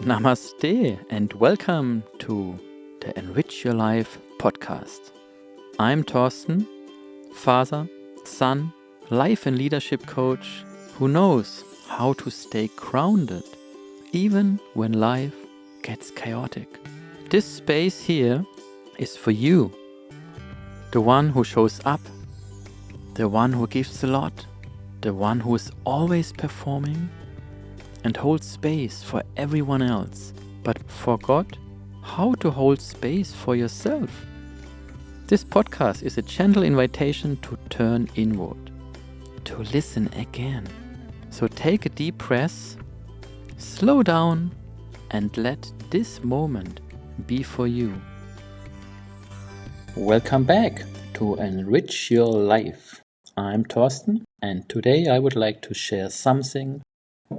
Namaste and welcome to the Enrich Your Life podcast. I'm Thorsten, father, son, life and leadership coach who knows how to stay grounded even when life gets chaotic. This space here is for you, the one who shows up, the one who gives a lot, the one who is always performing and holds space for everyone else, but forgot how to hold space for yourself. This podcast is a gentle invitation to turn inward, to listen again. So take a deep breath, slow down, and let this moment be for you. Welcome back to Enrich Your Life. I'm Thorsten, and today I would like to share something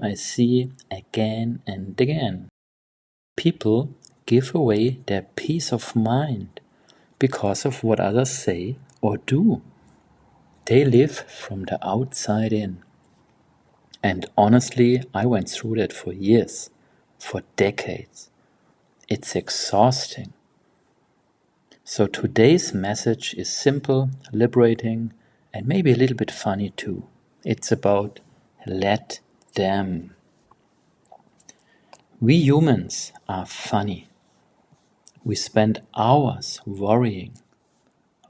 I see again and again. People give away their peace of mind because of what others say or do. They live from the outside in. And honestly, I went through that for years, for decades. It's exhausting. So today's message is simple, liberating, and maybe a little bit funny too. It's about let them. We humans are funny. We spend hours worrying.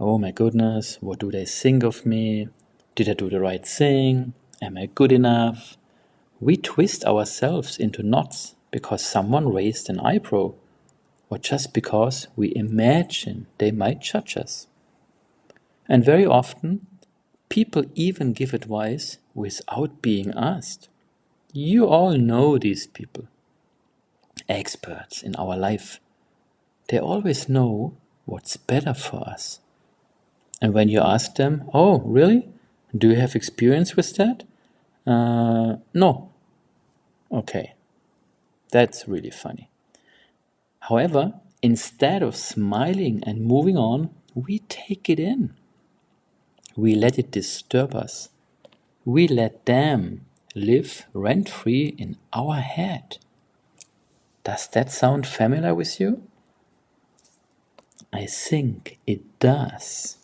Oh my goodness, what do they think of me? Did I do the right thing? Am I good enough? We twist ourselves into knots because someone raised an eyebrow, or just because we imagine they might judge us. And very often, people even give advice without being asked. You all know these people, experts in our life. They always know what's better for us. And when you ask them, oh, really? Do you have experience with that? No. Okay, that's really funny. However, instead of smiling and moving on, we take it in. We let it disturb us. We let them live rent-free in our head. Does that sound familiar with you? I think it does.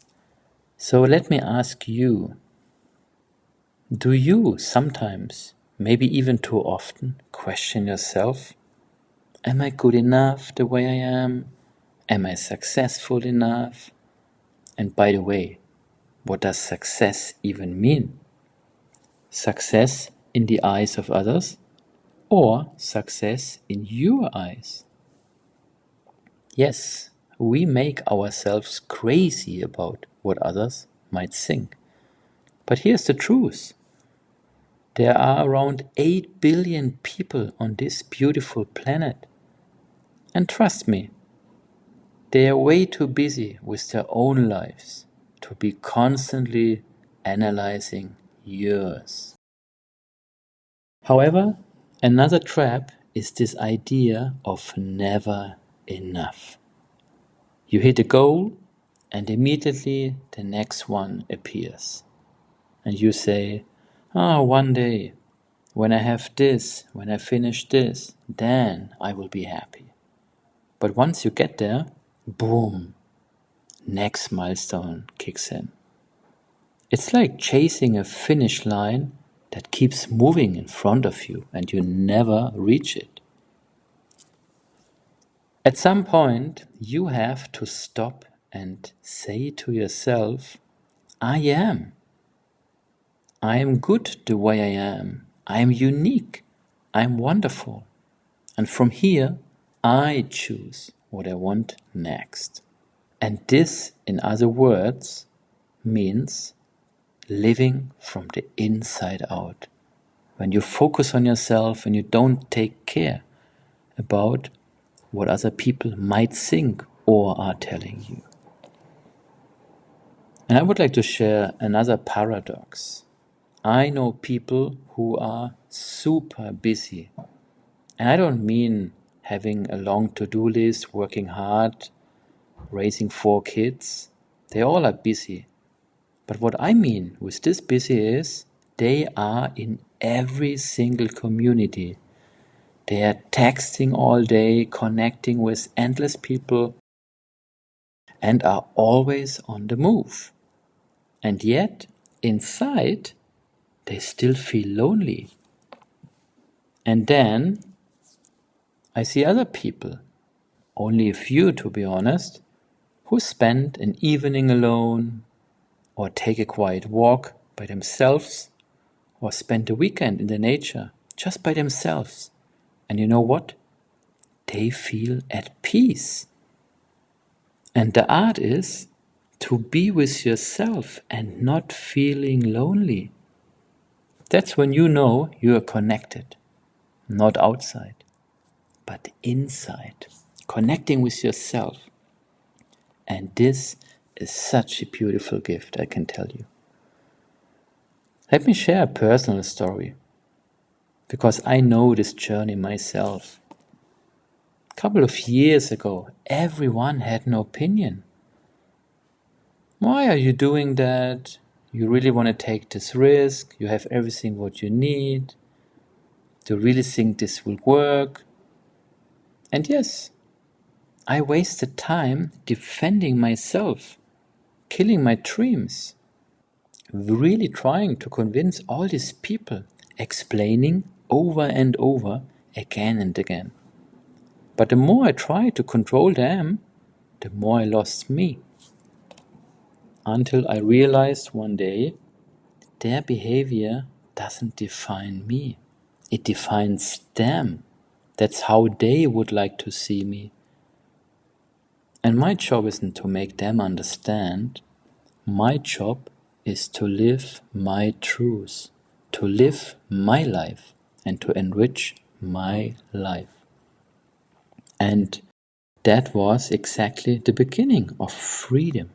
So let me ask you, do you sometimes, maybe even too often, question yourself? Am I good enough the way I am? Am I successful enough? And by the way, what does success even mean? Success in the eyes of others or success in your eyes? Yes, we make ourselves crazy about what others might think. But here's the truth. There are around 8 billion people on this beautiful planet. And trust me, they are way too busy with their own lives to be constantly analyzing yours. However, another trap is this idea of never enough. You hit a goal and immediately the next one appears. And you say, one day, when I have this, when I finish this, then I will be happy. But once you get there, boom, next milestone kicks in. It's like chasing a finish line that keeps moving in front of you and you never reach it. At some point, you have to stop and say to yourself, I am. I am good the way I am. I am unique. I am wonderful. And from here, I choose what I want next. And this, in other words, means living from the inside out. When you focus on yourself and you don't take care about what other people might think or are telling you. And I would like to share another paradox. I know people who are super busy. And I don't mean having a long to-do list, working hard, raising 4 kids. They all are busy. But what I mean with this busy is they are in every single community. They are texting all day, connecting with endless people, and are always on the move. And yet, inside, they still feel lonely. And then I see other people, only a few to be honest, who spend an evening alone, or take a quiet walk by themselves, or spend a weekend in the nature just by themselves. And you know what? They feel at peace. And the art is to be with yourself and not feeling lonely. That's when you know you are connected, not outside, but inside, connecting with yourself. And this is such a beautiful gift, I can tell you. Let me share a personal story, because I know this journey myself. A couple of years ago, everyone had an opinion. Why are you doing that? You really want to take this risk? You have everything what you need? Do you really think this will work? And yes, I wasted time defending myself, killing my dreams, really trying to convince all these people, explaining over and over, again and again. But the more I tried to control them, the more I lost me. Until I realized one day, their behavior doesn't define me. It defines them. That's how they would like to see me. And my job isn't to make them understand. My job is to live my truth, to live my life, and to enrich my life. And that was exactly the beginning of freedom.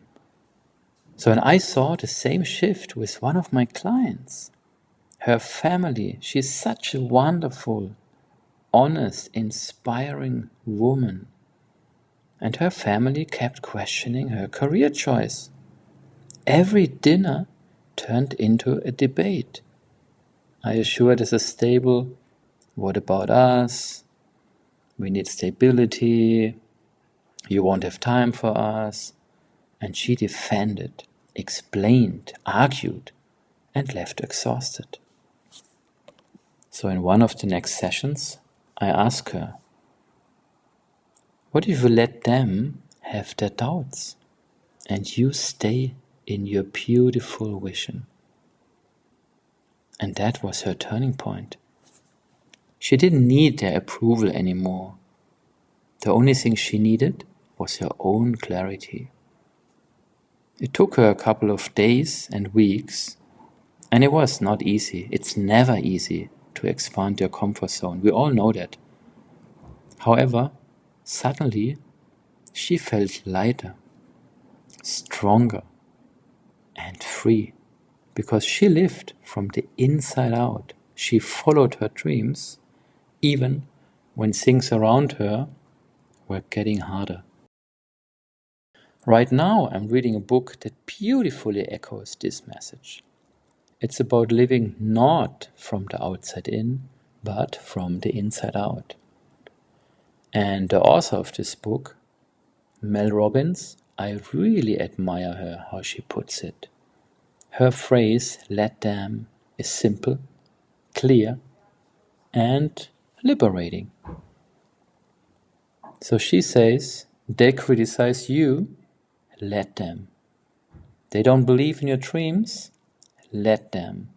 So when I saw the same shift with one of my clients, her family, she's such a wonderful, honest, inspiring woman. And her family kept questioning her career choice. Every dinner turned into a debate. Are you sure this is stable? What about us? We need stability. You won't have time for us. And she defended, explained, argued, and left exhausted. So in one of the next sessions, I asked her, what if you let them have their doubts and you stay in your beautiful vision? And that was her turning point. She didn't need their approval anymore. The only thing she needed was her own clarity. It took her a couple of days and weeks, and it was not easy. It's never easy to expand your comfort zone. We all know that. However, suddenly she felt lighter, stronger, and free, because she lived from the inside out. She followed her dreams, even when things around her were getting harder. Right now, I'm reading a book that beautifully echoes this message. It's about living not from the outside in, but from the inside out. And the author of this book, Mel Robbins, I really admire her, how she puts it. Her phrase, let them, is simple, clear, and liberating. So she says, they criticize you, let them. They don't believe in your dreams, let them.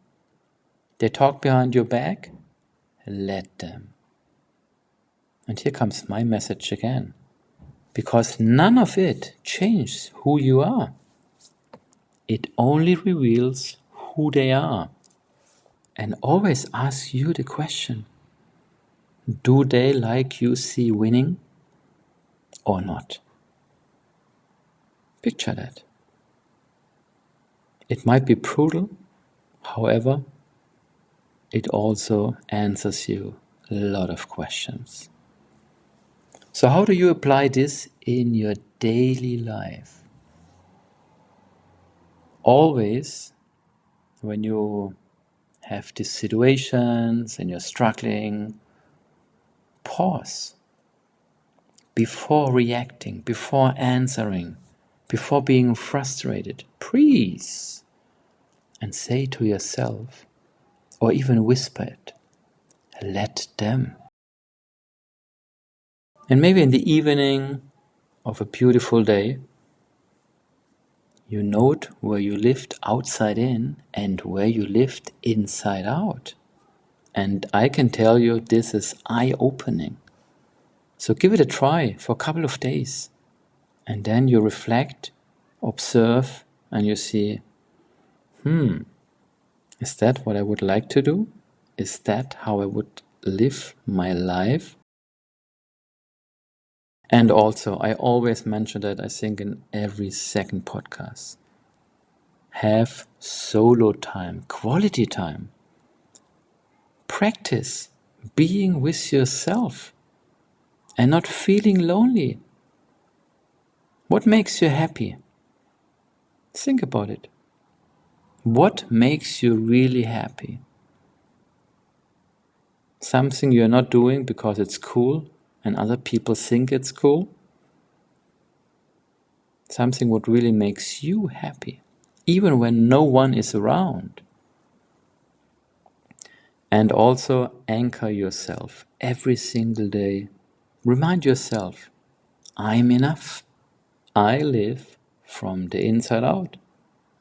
They talk behind your back, let them. And here comes my message again. Because none of it changes who you are. It only reveals who they are. And always ask you the question, do they like you see winning or not? Picture that. It might be brutal, however, it also answers you a lot of questions. So how do you apply this in your daily life? Always, when you have these situations and you're struggling, Pause before reacting, before answering, before being frustrated. Breathe and say to yourself, or even whisper it, let them. And maybe in the evening of a beautiful day, you note where you lived outside in and where you lived inside out. And I can tell you this is eye-opening. So give it a try for a couple of days. And then you reflect, observe, and you see, is that what I would like to do? Is that how I would live my life? And also, I always mention that, I think, in every second podcast. Have solo time, quality time. Practice being with yourself and not feeling lonely. What makes you happy? Think about it. What makes you really happy? Something you're not doing because it's cool and other people think it's cool? Something what really makes you happy, even when no one is around. And also anchor yourself every single day. Remind yourself, I'm enough. I live from the inside out.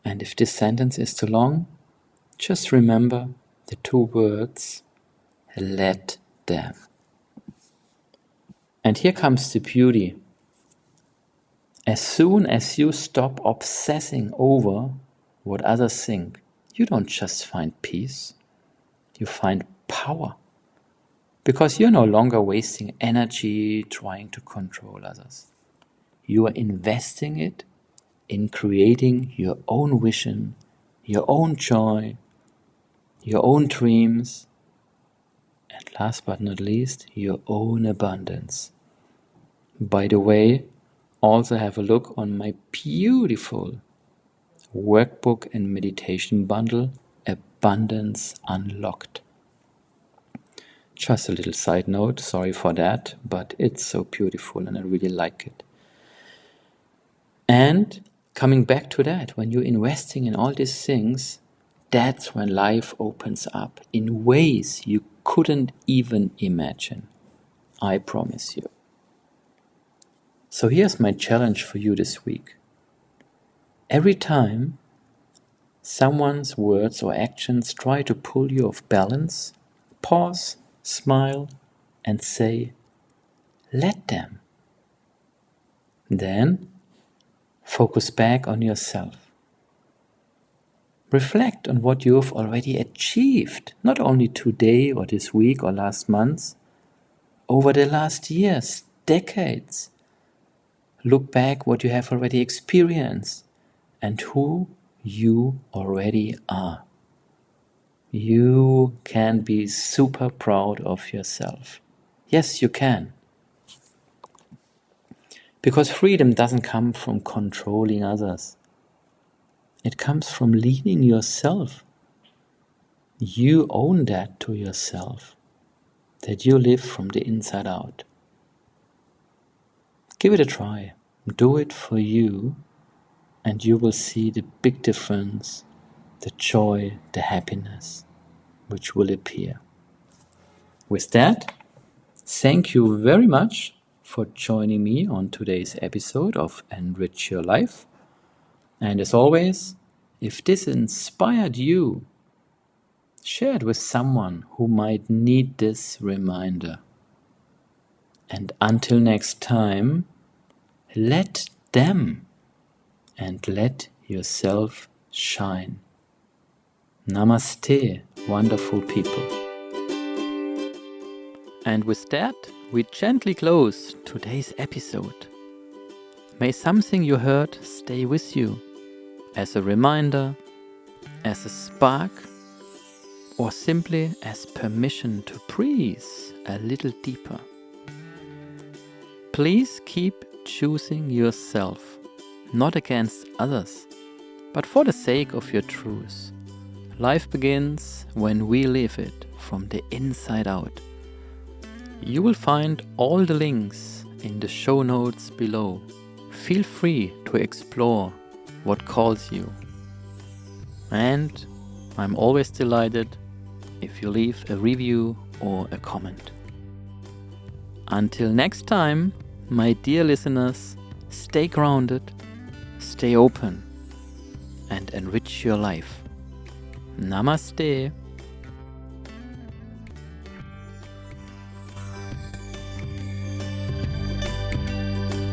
And if this sentence is too long, just remember the two words, let them. And here comes the beauty. As soon as you stop obsessing over what others think, you don't just find peace, you find power. Because you're no longer wasting energy trying to control others. You are investing it in creating your own vision, your own joy, your own dreams, and last but not least, your own abundance. By the way, also have a look on my beautiful workbook and meditation bundle, Abundance Unlocked. Just a little side note, sorry for that, but it's so beautiful and I really like it. And coming back to that, when you're investing in all these things, that's when life opens up in ways you couldn't even imagine. I promise you. So here's my challenge for you this week. Every time someone's words or actions try to pull you off balance, pause, smile, and say, let them. Then focus back on yourself. Reflect on what you have already achieved, not only today or this week or last month, over the last years, decades. Look back what you have already experienced and who you already are. You can be super proud of yourself. Yes, you can. Because freedom doesn't come from controlling others. It comes from leading yourself. You own that to yourself, that you live from the inside out. Give it a try. Do it for you, and you will see the big difference, the joy, the happiness, which will appear. With that, thank you very much for joining me on today's episode of Enrich Your Life. And as always, if this inspired you, share it with someone who might need this reminder. And until next time, let them and let yourself shine. Namaste, wonderful people. And with that, we gently close today's episode. May something you heard stay with you as a reminder, as a spark, or simply as permission to breathe a little deeper. Please keep choosing yourself, not against others, but for the sake of your truth. Life begins when we live it from the inside out. You will find all the links in the show notes below. Feel free to explore what calls you. And I'm always delighted if you leave a review or a comment. Until next time, my dear listeners, stay grounded, stay open, and enrich your life. Namaste.